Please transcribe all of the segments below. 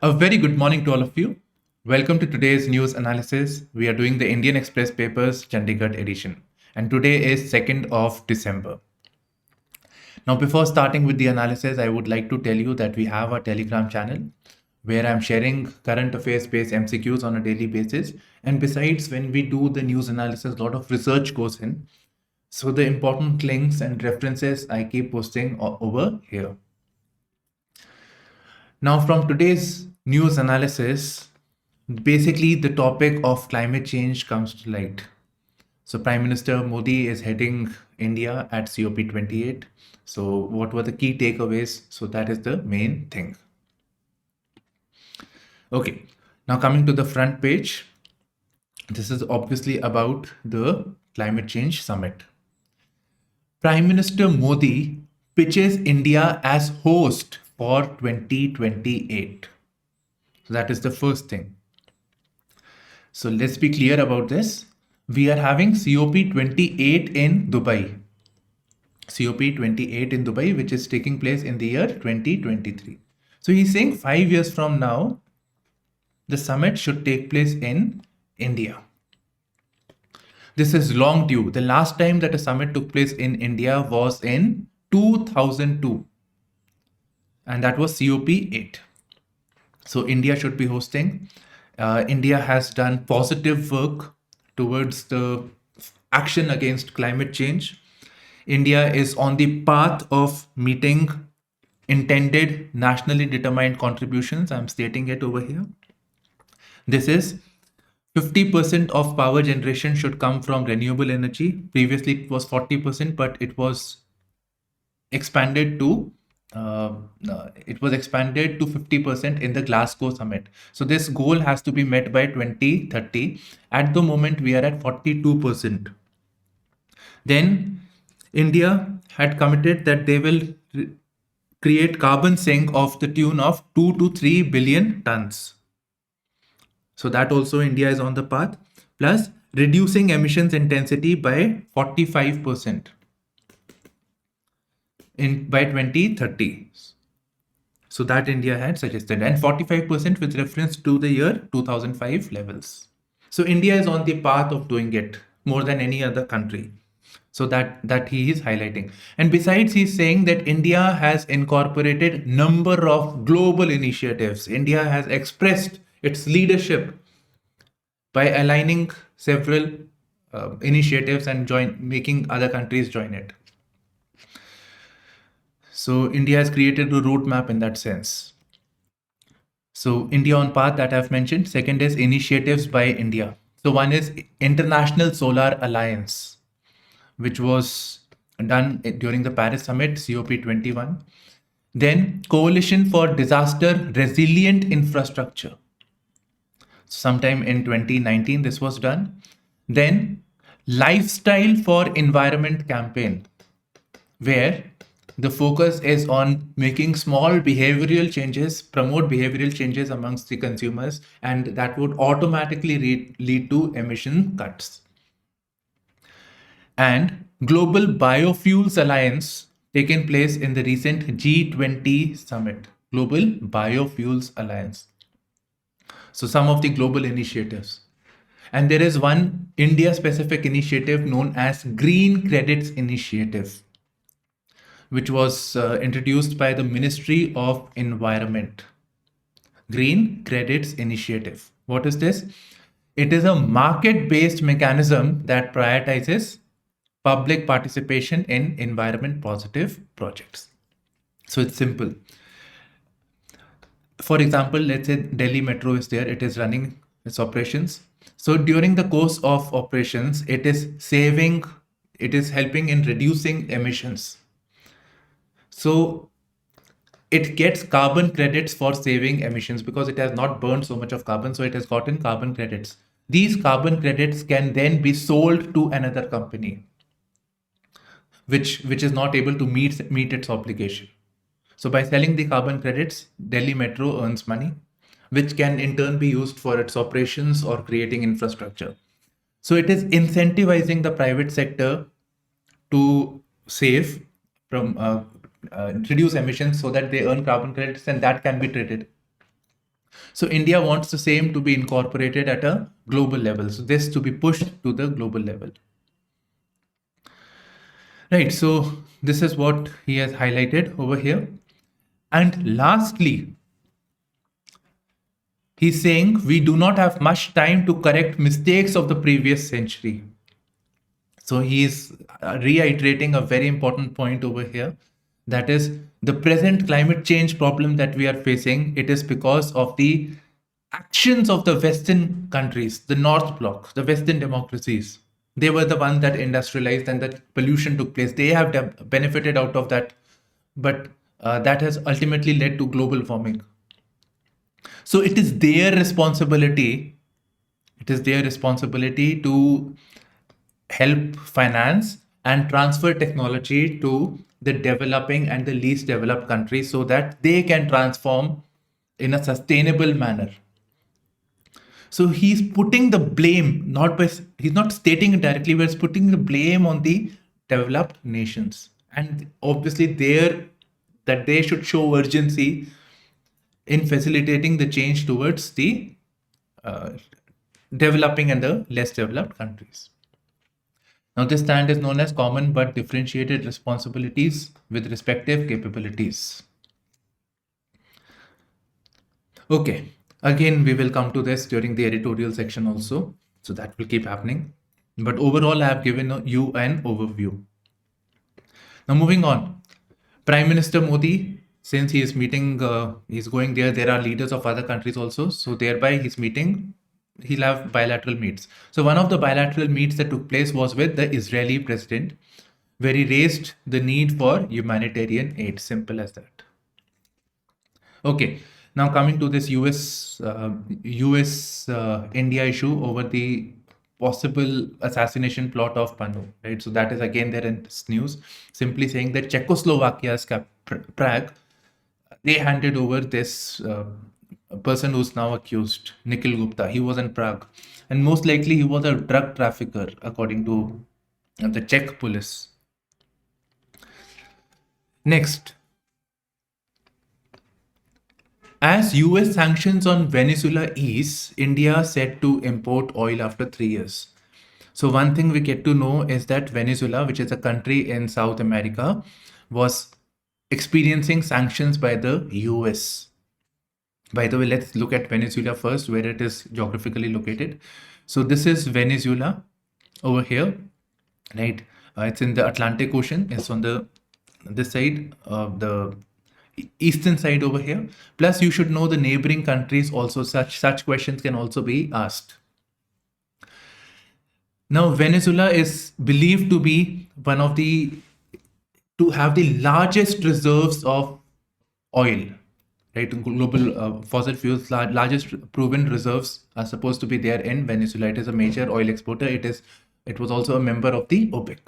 A very good morning to all of you. Welcome to today's news analysis. We are doing the Indian Express Papers Chandigarh edition, and today is 2nd of December. Now, before starting with the analysis, I would like to tell you that we have a Telegram channel where I'm sharing current affairs based MCQs on a daily basis. And besides, when we do the news analysis, a lot of research goes in. So, the important links and references I keep posting over here. Now, from today's news analysis, basically the topic of climate change comes to light. So Prime Minister Modi is heading India at COP28. So what were the key takeaways? So that is the main thing. Okay, now coming to the front page, this is obviously about the climate change summit. Prime Minister Modi pitches India as host for 2028. So that is the first thing. So let's be clear about this. We are having COP28 in Dubai. COP28 in Dubai, which is taking place in the year 2023. So he's saying 5 years from now, the summit should take place in India. This is long due. The last time that a summit took place in India was in 2002. And that was COP8. So India should be hosting. India has done positive work towards the action against climate change. India is on the path of meeting intended nationally determined contributions. I'm stating it over here. This is 50% of power generation should come from renewable energy. Previously, it was 40%, but it was expanded to 50% in the Glasgow summit. So this goal has to be met by 2030. At the moment, we are at 42%. Then India had committed that they will create carbon sink of the tune of 2 to 3 billion tons. So that also India is on the path. Plus reducing emissions intensity by 45% by 2030. So that India had suggested, and 45% with reference to the year 2005 levels. So India is on the path of doing it more than any other country. So that he is highlighting. And besides, he's saying that India has incorporated number of global initiatives. India has expressed its leadership by aligning several initiatives and making other countries join it. So India has created a roadmap in that sense. So India on path that I've mentioned. Second is initiatives by India. So one is International Solar Alliance, which was done during the Paris Summit, COP21. Then Coalition for Disaster Resilient Infrastructure. Sometime in 2019, this was done. Then Lifestyle for Environment campaign, where the focus is on making small behavioral changes, promote behavioral changes amongst the consumers, and that would automatically lead to emission cuts. And Global Biofuels Alliance, taken place in the recent G20 summit. Global Biofuels Alliance. So some of the global initiatives. And there is one India-specific initiative known as Green Credits Initiative, which was introduced by the Ministry of Environment. Green Credits Initiative. What is this? It is a market-based mechanism that prioritizes public participation in environment positive projects. So it's simple. For example, let's say Delhi Metro is there, it is running its operations. So during the course of operations, it is helping in reducing emissions. So it gets carbon credits for saving emissions because it has not burned so much of carbon. So it has gotten carbon credits. These carbon credits can then be sold to another company, which is not able to meet its obligation. So by selling the carbon credits, Delhi Metro earns money, which can in turn be used for its operations or creating infrastructure. So it is incentivizing the private sector to save from reduce emissions so that they earn carbon credits and that can be traded. So India wants the same to be incorporated at a global level. So this to be pushed to the global level. Right. So this is what he has highlighted over here. And lastly, he's saying we do not have much time to correct mistakes of the previous century. So he is reiterating a very important point over here. That is the present climate change problem that we are facing. It is because of the actions of the Western countries, the North Bloc, the Western democracies. They were the ones that industrialized and that pollution took place. They have benefited out of that, but that has ultimately led to global warming. So it is their responsibility. It is their responsibility to help finance and transfer technology to the developing and the least developed countries so that they can transform in a sustainable manner. So he's putting the blame, he's not stating it directly, but he's putting the blame on the developed nations. And obviously, that they should show urgency in facilitating the change towards the uh, developing and the less developed countries. Now, this stand is known as common but differentiated responsibilities with respective capabilities. Okay, again, we will come to this during the editorial section also. So that will keep happening. But overall, I have given you an overview. Now, moving on. Prime Minister Modi, since he is meeting, he's going there, there are leaders of other countries also. So thereby he's meeting, he'll have bilateral meets. So one of the bilateral meets that took place was with the Israeli president, where he raised the need for humanitarian aid. Simple as that. Okay, now coming to this US India issue over the possible assassination plot of Panu, right? So that is again there in this news, simply saying that Czechoslovakia's Prague, they handed over this person who's now accused, Nikhil Gupta. He was in Prague, and most likely he was a drug trafficker, according to the Czech police. Next, as US sanctions on Venezuela ease, India set to import oil after 3 years. So, one thing we get to know is that Venezuela, which is a country in South America, was experiencing sanctions by the US. By the way, let's look at Venezuela first, where it is geographically located. So, this is Venezuela over here, right? It's in the Atlantic Ocean. It's on this side of the eastern side over here. Plus, you should know the neighboring countries also. Such questions can also be asked. Now, Venezuela is believed to be to have the largest reserves of oil, right? Global fossil fuels, largest proven reserves are supposed to be there in Venezuela. It is a major oil exporter. It was also a member of the OPEC.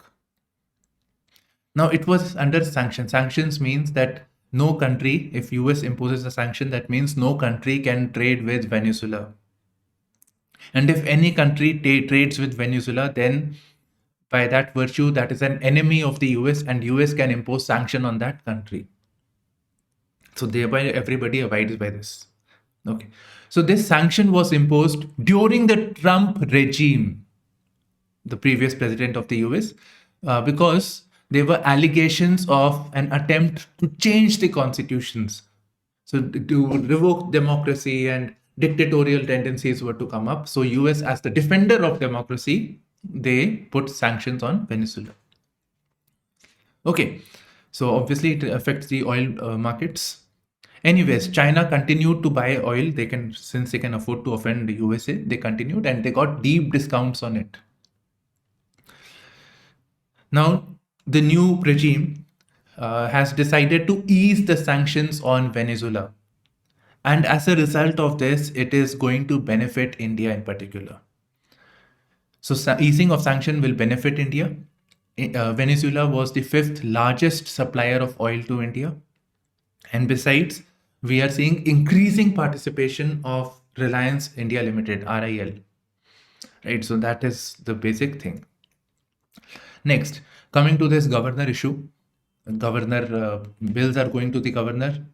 Now, it was under sanctions. Sanctions means that no country, if US imposes a sanction, that means no country can trade with Venezuela. And if any country trades with Venezuela, then by that virtue, that is an enemy of the US, and US can impose sanction on that country. So thereby everybody abides by this. Okay. So this sanction was imposed during the Trump regime, the previous president of the US, because there were allegations of an attempt to change the constitutions. So to revoke democracy and dictatorial tendencies were to come up. So US, as the defender of democracy, they put sanctions on Venezuela. Okay, so obviously it affects the oil markets. Anyways, China continued to buy oil. Since they can afford to offend the USA, they continued and they got deep discounts on it. Now, the new regime has decided to ease the sanctions on Venezuela. And as a result of this, it is going to benefit India in particular. So, easing of sanction will benefit India. Venezuela was the fifth largest supplier of oil to India. And besides, we are seeing increasing participation of Reliance India Limited, RIL. Right, so that is the basic thing. Next, coming to this governor issue, governor bills are going to the governor,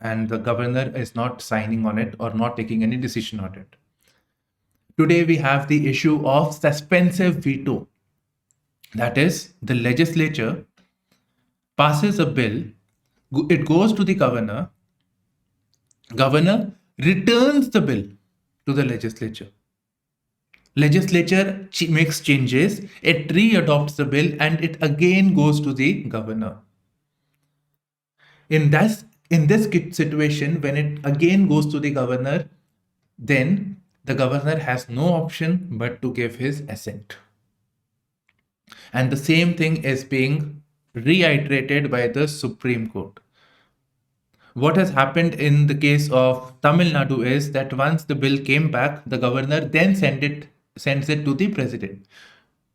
and the governor is not signing on it or not taking any decision on it. Today we have the issue of suspensive veto. That is, the legislature passes a bill, it goes to the governor, governor returns the bill to the legislature. Legislature makes changes, it re-adopts the bill, and it again goes to the governor. In this situation, when it again goes to the governor, then the governor has no option but to give his assent. And the same thing is being reiterated by the Supreme Court. What has happened in the case of Tamil Nadu is that once the bill came back, the governor then sends it to the president.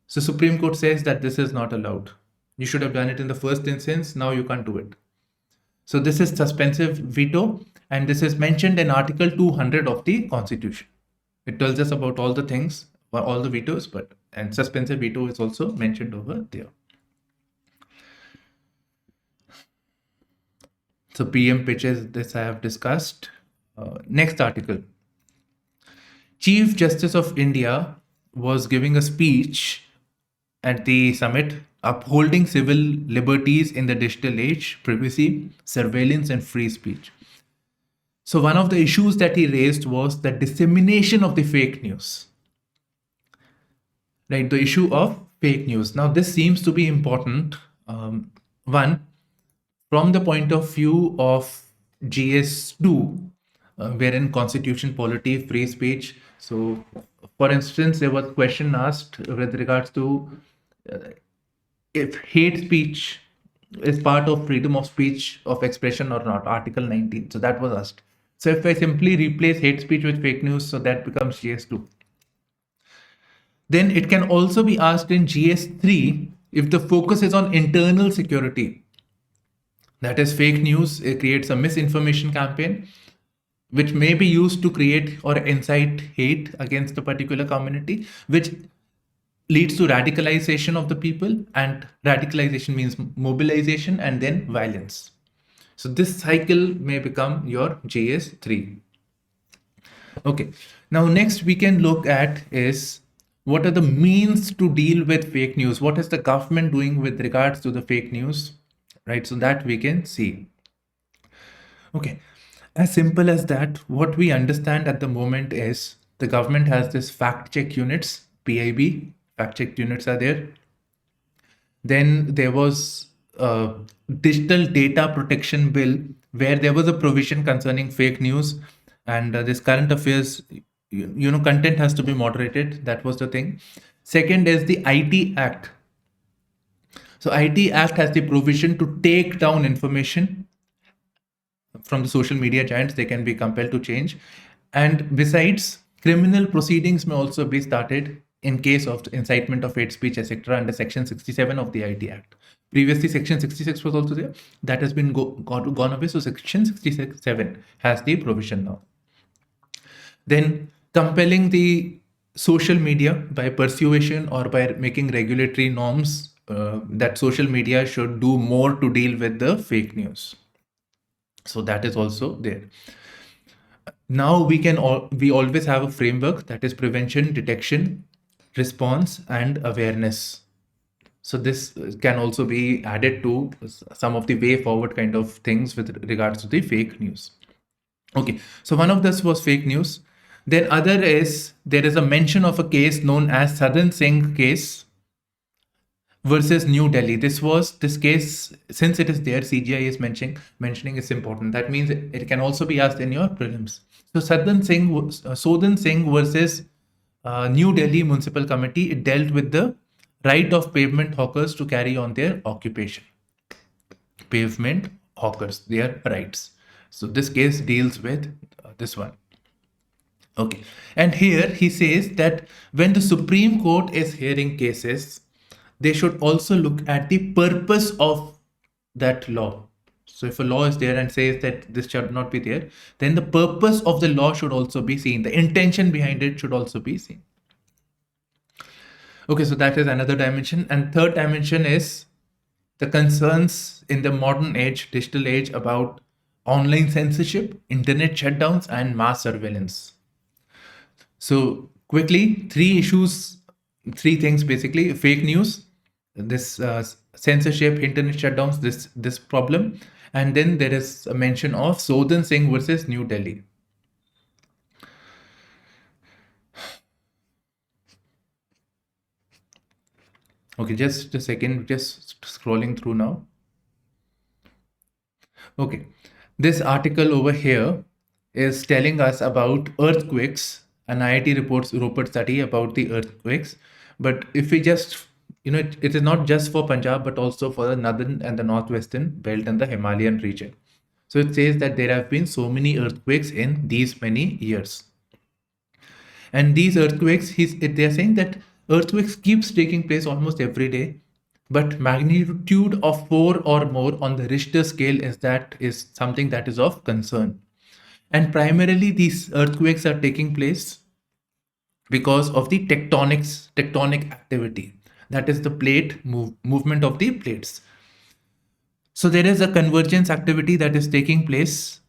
So Supreme Court says that this is not allowed. You should have done it in the first instance. Now you can't do it. So this is suspensive veto, and this is mentioned in Article 200 of the Constitution. It tells us about all the things, all the vetoes, and suspensive veto is also mentioned over there. So PM pitches, this I have discussed. Next article. Chief Justice of India was giving a speech at the summit upholding civil liberties in the digital age, privacy, surveillance, and free speech. So one of the issues that he raised was the dissemination of the fake news. Right, the issue of fake news. Now this seems to be important. One, from the point of view of GS2, wherein constitution, polity, free speech. So, for instance, there was a question asked with regards to if hate speech is part of freedom of speech of expression or not, Article 19. So that was asked. So if I simply replace hate speech with fake news, so that becomes GS2. Then it can also be asked in GS3 if the focus is on internal security. That is, fake news creates a misinformation campaign, which may be used to create or incite hate against a particular community, which leads to radicalization of the people, and radicalization means mobilization and then violence. So this cycle may become your GS3. Okay, now next we can look at is what are the means to deal with fake news? What is the government doing with regards to the fake news? Right, so that we can see. Okay, as simple as that, what we understand at the moment is the government has this fact check units, PIB, fact check units are there. Then there was a digital data protection bill where there was a provision concerning fake news, and this current affairs, content has to be moderated. That was the thing. Second is the IT Act. So IT Act has the provision to take down information from the social media giants. They can be compelled to change. And besides, criminal proceedings may also be started in case of incitement of hate speech, etc. under Section 67 of the IT Act. Previously, Section 66 was also there. That has been gone away. So Section 67 has the provision now. Then compelling the social media by persuasion or by making regulatory norms that social media should do more to deal with the fake news. So that is also there. Now we always have a framework, that is prevention, detection, response, and awareness. So this can also be added to some of the way forward kind of things with regards to the fake news. Okay, so one of this was fake news. Then other is, there is a mention of a case known as Sadan Singh case versus New Delhi. This case, since it is there, CGI is mentioning is important. That means it can also be asked in your prelims. So Sadan Singh versus New Delhi Municipal Committee, it dealt with the right of pavement hawkers to carry on their occupation. Pavement hawkers, their rights. So this case deals with this one. Okay, and here he says that when the Supreme Court is hearing cases, they should also look at the purpose of that law. So if a law is there and says that this should not be there, then the purpose of the law should also be seen. The intention behind it should also be seen. Okay, so that is another dimension. And third dimension is the concerns in the modern age, digital age, about online censorship, internet shutdowns, and mass surveillance. So quickly, three issues, three things basically: fake news, this censorship, internet shutdowns, this problem, and then there is a mention of Southern Singh versus New Delhi. Okay, just a second, just scrolling through now. Okay, this article over here is telling us about earthquakes. An IIT report study about the earthquakes. But if we just, it is not just for Punjab, but also for the northern and the northwestern belt and the Himalayan region. So it says that there have been so many earthquakes in these many years. And these earthquakes, they're saying that earthquakes keeps taking place almost every day, but magnitude of 4 or more on the Richter scale is something that is of concern. And primarily these earthquakes are taking place because of the tectonic activity. That is the movement of the plates. So there is a convergence activity that is taking place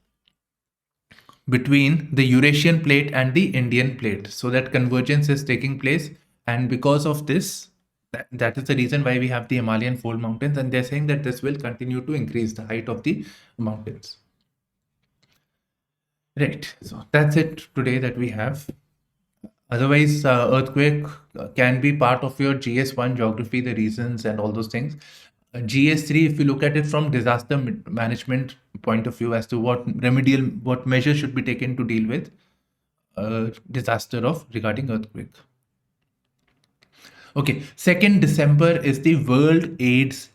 between the Eurasian plate and the Indian plate. So that convergence is taking place. And because of this, that is the reason why we have the Himalayan fold mountains. And they're saying that this will continue to increase the height of the mountains. Right. So that's it today that we have. Otherwise, earthquake can be part of your GS1 geography, the reasons and all those things. GS3, if you look at it from disaster management point of view as to what measures should be taken to deal with disaster regarding earthquake. Okay, 2nd December is the World AIDS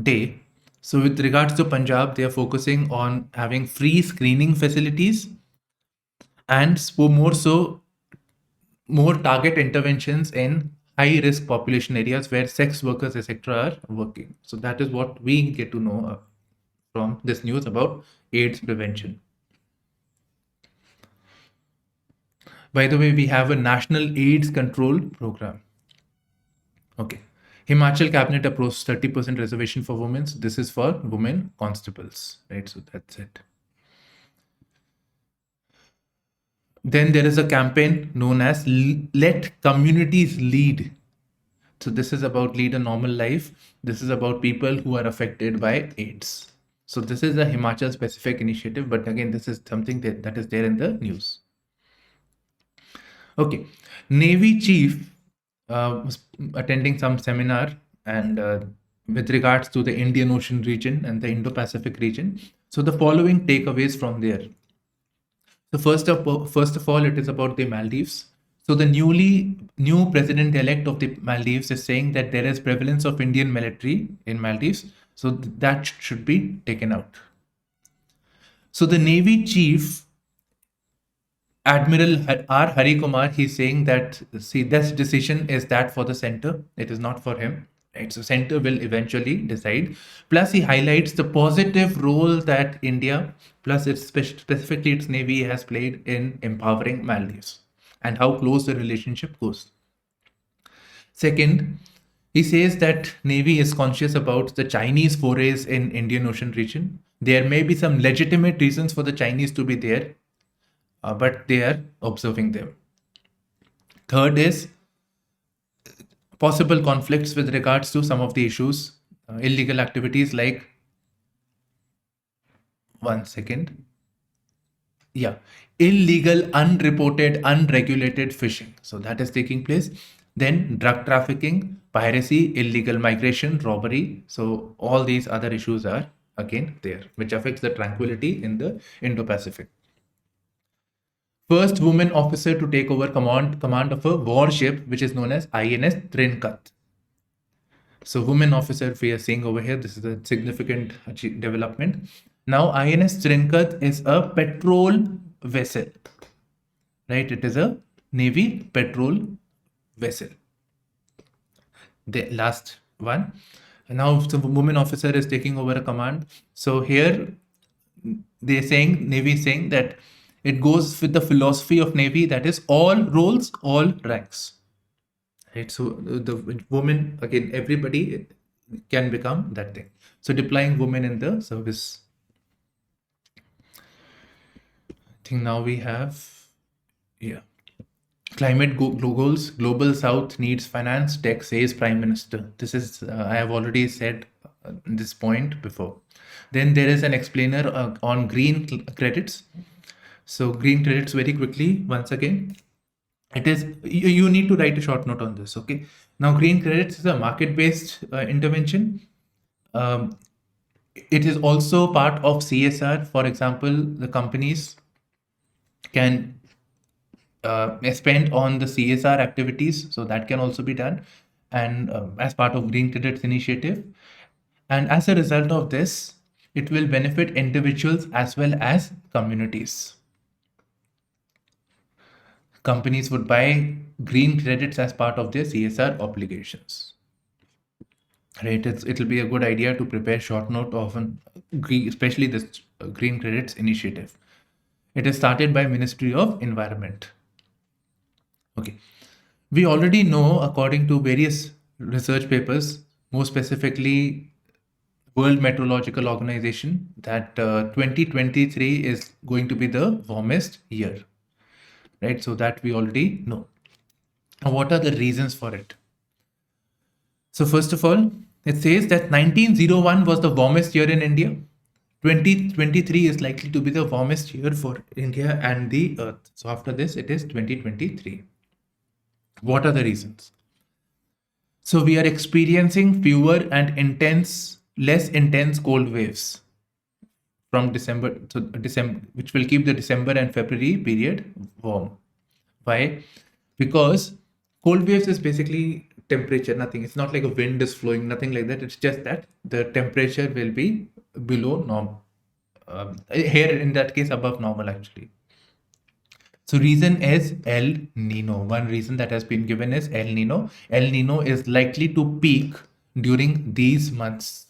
Day. So with regards to Punjab, they are focusing on having free screening facilities and more target interventions in high risk population areas where sex workers, etc., are working. So that is what we get to know from this news about AIDS prevention. By the way, we have a national AIDS control program. Okay. Himachal cabinet approves 30% reservation for women. This is for women constables, right? So that's it. Then there is a campaign known as Let Communities Lead. So this is about lead a normal life. This is about people who are affected by AIDS. So this is a Himachal specific initiative, but again, this is something that is there in the news. Okay, Navy chief was attending some seminar and with regards to the Indian Ocean region and the Indo-Pacific region. So the following takeaways from there. So first of all, it is about the Maldives. So the new president-elect of the Maldives is saying that there is prevalence of Indian military in Maldives. So that should be taken out. So the Navy chief, Admiral R. Hari Kumar, he's saying that, see, this decision is that for the center. It is not for him. Right? So center will eventually decide. Plus, he highlights the positive role that India, plus specifically its Navy, has played in empowering Maldives and how close the relationship goes. Second, he says that Navy is conscious about the Chinese forays in Indian Ocean region. There may be some legitimate reasons for the Chinese to be there, but they are observing them. Third is possible conflicts with regards to some of the issues, illegal activities like, one second. Yeah, illegal, unreported, unregulated fishing. So that is taking place. Then drug trafficking, piracy, illegal migration, robbery. So all these other issues are again there, which affects the tranquility in the Indo-Pacific. First woman officer to take over command of a warship, which is known as INS Trincut. So women officer we are seeing over here, this is a significant development. Now INS Trincut is a patrol vessel, right? It is a Navy patrol vessel. The last one. Now the woman officer is taking over a command. So here they're saying, Navy is saying that it goes with the philosophy of Navy, that is all roles, all ranks. Right? So the woman, again, everybody can become that thing. So deploying women in the service. think now we have, yeah. Climate goals. Global South needs finance, tech, says Prime Minister. This is, I have already said this point before. Then there is an explainer on green credits. So green credits, very quickly, once again, it is, you need to write a short note on this. Okay. Now green credits is a market-based intervention. It is also part of CSR. For example, the companies can spend on the CSR activities, so that can also be done, and as part of Green Credits Initiative. And as a result of this, it will benefit individuals as well as communities. Companies would buy green credits as part of their CSR obligations. Right, it'll be a good idea to prepare short note of especially this green credits initiative. It is started by Ministry of Environment. Okay, we already know, according to various research papers, more specifically World Meteorological Organization, that 2023 is going to be the warmest year, right? So that we already know. Now, what are the reasons for it? So first of all, it says that 1901 was the warmest year in India. 2023 is likely to be the warmest year for India and the Earth. So after this, it is 2023. What are the reasons? So we are experiencing fewer and less intense cold waves from December to December, which will keep the December and February period warm. Why? Because cold waves is basically temperature, nothing. It's not like a wind is flowing, nothing like that. It's just that the temperature will be below normal. Here, in that case, above normal, actually. So reason is El-Nino. One reason that has been given is El-Nino. El-Nino is likely to peak during these months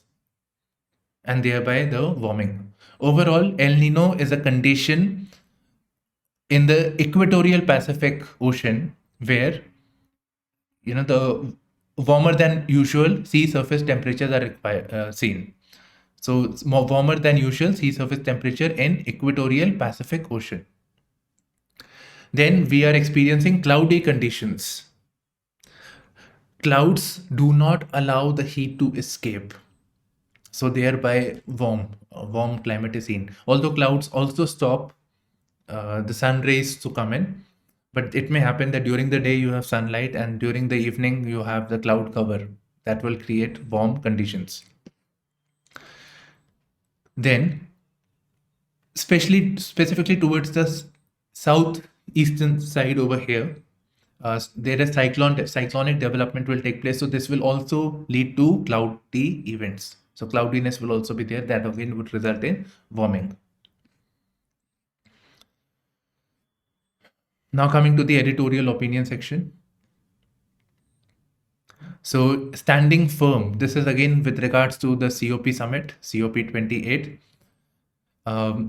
and thereby the warming. Overall, El-Nino is a condition in the equatorial Pacific Ocean where, the warmer than usual sea surface temperatures are seen. So it's more warmer than usual sea surface temperature in equatorial Pacific Ocean. Then we are experiencing cloudy conditions. Clouds do not allow the heat to escape. So thereby warm climate is seen. Although clouds also stop the sun rays to come in, but it may happen that during the day you have sunlight and during the evening you have the cloud cover that will create warm conditions. Then, specifically towards the southeastern side over here, there is cyclonic development will take place. So this will also lead to cloudy events. So cloudiness will also be there. That again would result in warming. Now coming to the editorial opinion section. So standing firm. This is again with regards to the COP summit, COP28. I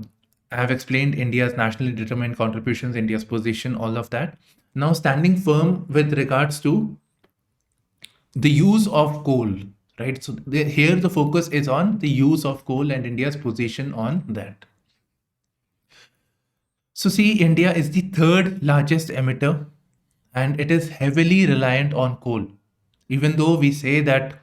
have explained India's nationally determined contributions, India's position, all of that. Now standing firm with regards to the use of coal, right? So here the focus is on the use of coal and India's position on that. So see, India is the third largest emitter and it is heavily reliant on coal. Even though we say that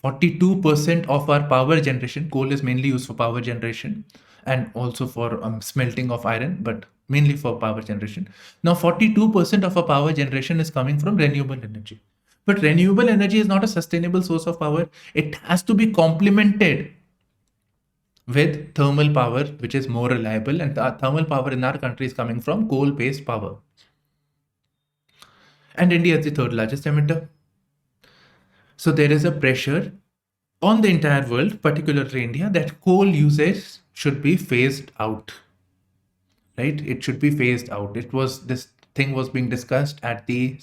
42% of our power generation, coal is mainly used for power generation and also for smelting of iron, but mainly for power generation. Now 42% of our power generation is coming from renewable energy. But renewable energy is not a sustainable source of power. It has to be complemented with thermal power, which is more reliable, and the thermal power in our country is coming from coal-based power. And India is the third largest emitter. So there is a pressure on the entire world, particularly India, that coal usage should be phased out. Right? It should be phased out. This thing was being discussed at the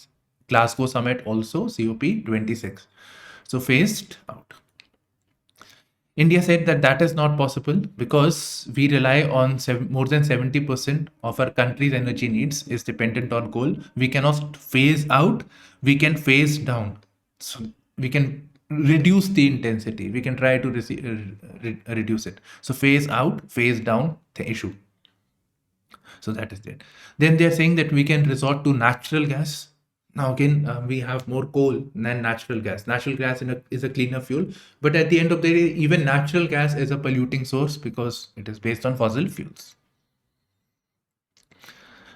Glasgow summit also, COP26. So phased out. India said that is not possible because we rely on more than 70% of our country's energy needs is dependent on coal. We cannot phase out, we can phase down. So we can reduce the intensity. We can try to reduce it. So phase out, phase down, the issue. So that is it. Then they're saying that we can resort to natural gas. Now again, we have more coal than natural gas. Natural gas is a cleaner fuel, but at the end of the day, even natural gas is a polluting source because it is based on fossil fuels.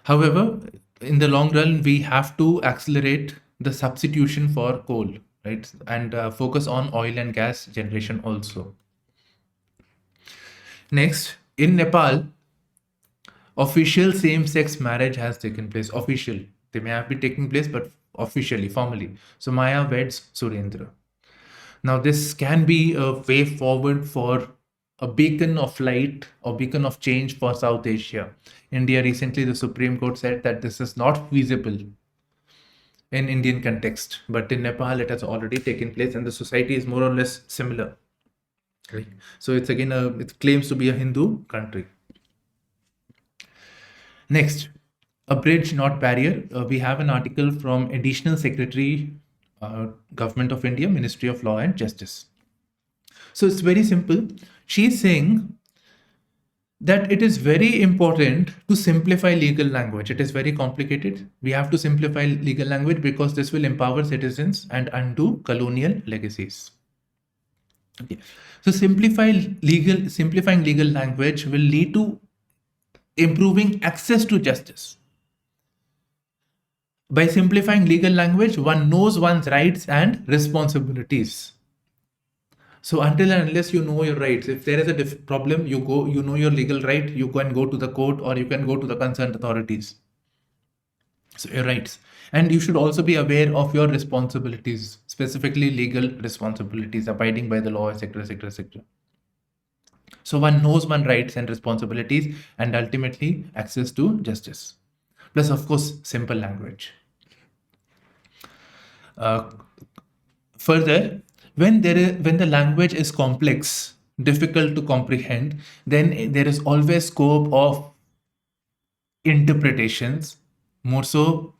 However, in the long run, we have to accelerate the substitution for coal, right? And focus on oil and gas generation also. Next, in Nepal, official same-sex marriage has taken place. Official. They may have been taking place, but officially, formally. So Maya weds Surendra. Now, this can be a way forward for a beacon of light or beacon of change for South Asia. India recently, the Supreme Court said that this is not feasible in Indian context, but in Nepal, it has already taken place, and the society is more or less similar. Right? So it's again it claims to be a Hindu country. Next, a bridge, not barrier. We have an article from Additional Secretary, Government of India, Ministry of Law and Justice. So it's very simple. She's saying that it is very important to simplify legal language. It is very complicated. We have to simplify legal language because this will empower citizens and undo colonial legacies. Okay. So simplifying legal language will lead to improving access to justice. By simplifying legal language, one knows one's rights and responsibilities. So until and unless you know your rights, if there is a problem, you know your legal right, you can go to the court or you can go to the concerned authorities. So your rights. And you should also be aware of your responsibilities, specifically legal responsibilities, abiding by the law, etc., etc., etc. So one knows one's rights and responsibilities and ultimately access to justice. Plus, of course, simple language. Further, when the language is complex, difficult to comprehend, then there is always scope of interpretations, more so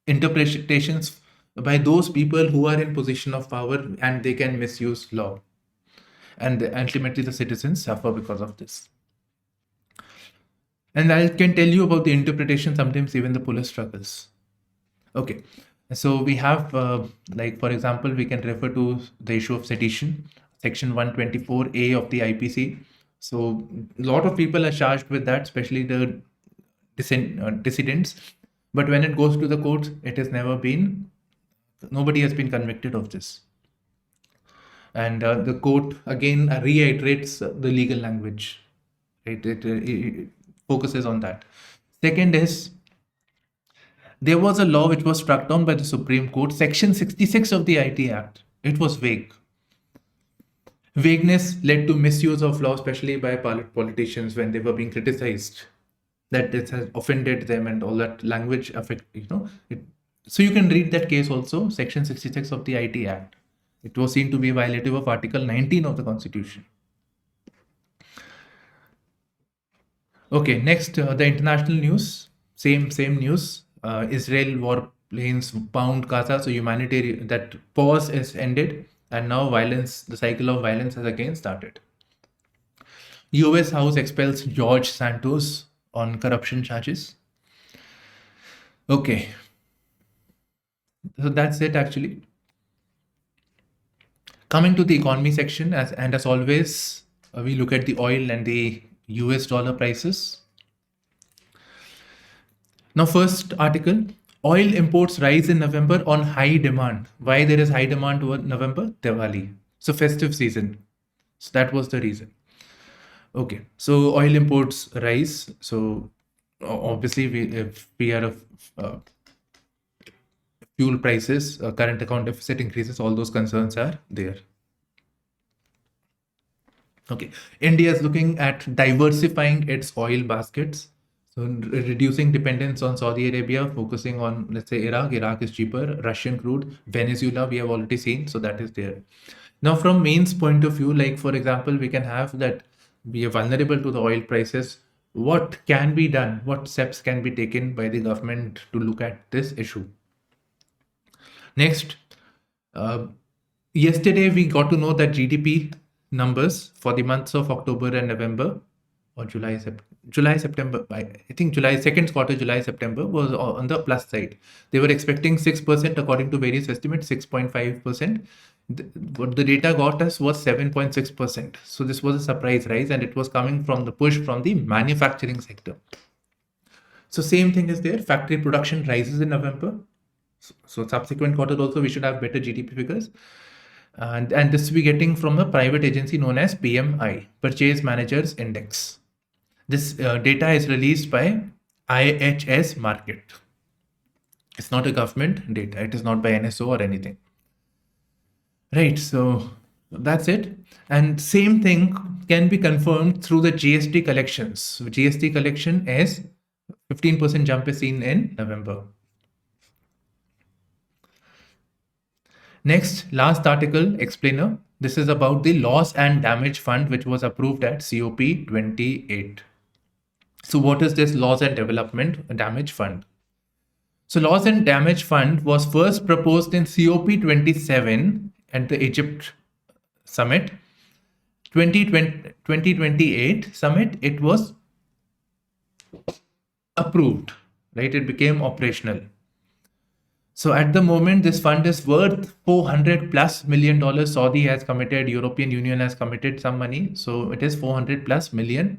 interpretations by those people who are in position of power and they can misuse law. And ultimately the citizens suffer because of this. And I can tell you about the interpretation, sometimes even the police struggles. Okay, so we have, like for example, we can refer to the issue of sedition, section 124A of the IPC. So a lot of people are charged with that, especially the dissidents. But when it goes to the courts, nobody has been convicted of this. And the court again reiterates the legal language. Right? It focuses on that. Second is, there was a law which was struck down by the Supreme Court, Section 66 of the IT Act. It was vague. Vagueness led to misuse of law, especially by politicians when they were being criticized, that this has offended them and all that language affect, So you can read that case also, Section 66 of the IT Act. It was seen to be violative of Article 19 of the Constitution. Okay, next, the international news. Same news. Israel warplanes bound Gaza, so humanitarian, that pause is ended, and now the cycle of violence has again started. US House expels George Santos on corruption charges. Okay, so that's it actually. Coming to the economy section, as always, we look at the oil and the US dollar prices. Now, first article, oil imports rise in November on high demand. Why there is high demand over November? Diwali. So festive season. So that was the reason. Okay, so oil imports rise. So obviously, if we are fuel prices, current account deficit increases, all those concerns are there. Okay, India is looking at diversifying its oil baskets. So reducing dependence on Saudi Arabia, focusing on, let's say, Iraq. Iraq is cheaper. Russian crude. Venezuela, we have already seen. So that is there. Now, from Main's point of view, like for example, we can have that we are vulnerable to the oil prices. What can be done? What steps can be taken by the government to look at this issue? Next, yesterday we got to know that GDP numbers for the months of October and November or July, September. I think July, second quarter, July, September was on the plus side. They were expecting 6% according to various estimates, 6.5%. What the data got us was 7.6%. So this was a surprise rise, and it was coming from the push from the manufacturing sector. So same thing is there. Factory production rises in November. So subsequent quarter also we should have better GDP figures. And this will be getting from a private agency known as PMI, Purchase Managers Index. This data is released by IHS Market. It's not a government data. It is not by NSO or anything. Right. So that's it. And same thing can be confirmed through the GST collections. So GST collection is 15% jump is seen in November. Next, last article, explainer. This is about the loss and damage fund, which was approved at COP28. So what is this loss and development damage fund? So loss and damage fund was first proposed in COP27 at the Egypt summit. 2028 summit, it was approved, right? It became operational. So at the moment, this fund is worth $400+ million. Saudi has committed, European Union has committed some money. So it is $400+ million.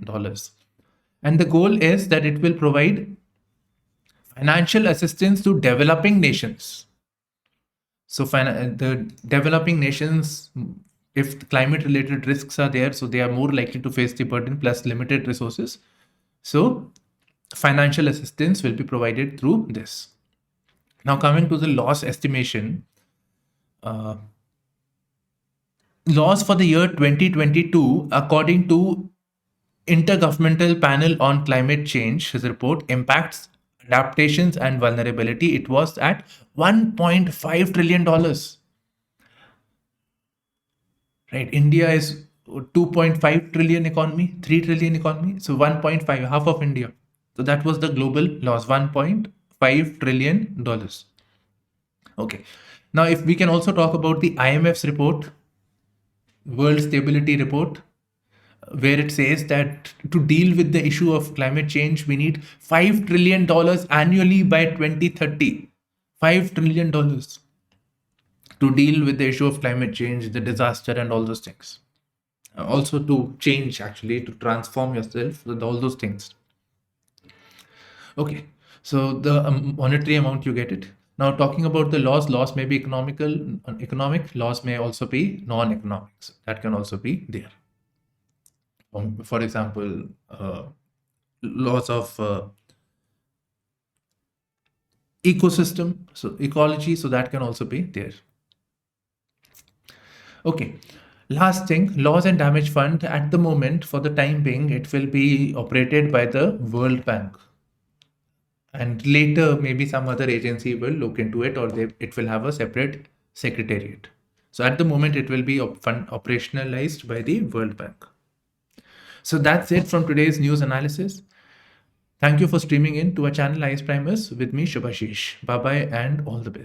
And the goal is that it will provide financial assistance to developing nations. So the developing nations, if climate related risks are there, so they are more likely to face the burden plus limited resources. So financial assistance will be provided through this. Now coming to the loss estimation, loss for the year 2022, according to Intergovernmental Panel on Climate Change, his report, Impacts, Adaptations and Vulnerability, it was at $1.5 trillion. Right, India is 2.5 trillion economy, 3 trillion economy, so 1.5, half of India. So that was the global loss, $1.5 trillion. Okay, now if we can also talk about the IMF's report, World Stability Report, where it says that to deal with the issue of climate change, we need $5 trillion annually by 2030. $5 trillion to deal with the issue of climate change, the disaster, and all those things. Also to change, actually, to transform yourself with all those things. Okay, so the monetary amount, you get it. Now talking about the loss may be economic, loss may also be non-economics. That can also be there. For example, loss of ecosystem, so ecology, so that can also be there. Okay, last thing, loss and damage fund, at the moment, for the time being, it will be operated by the World Bank. And later, maybe some other agency will look into it, or it will have a separate secretariat. So at the moment, it will be operationalized by the World Bank. So that's it from today's news analysis. Thank you for streaming in to our channel IS Primers with me, Shubhashish. Bye-bye and all the best.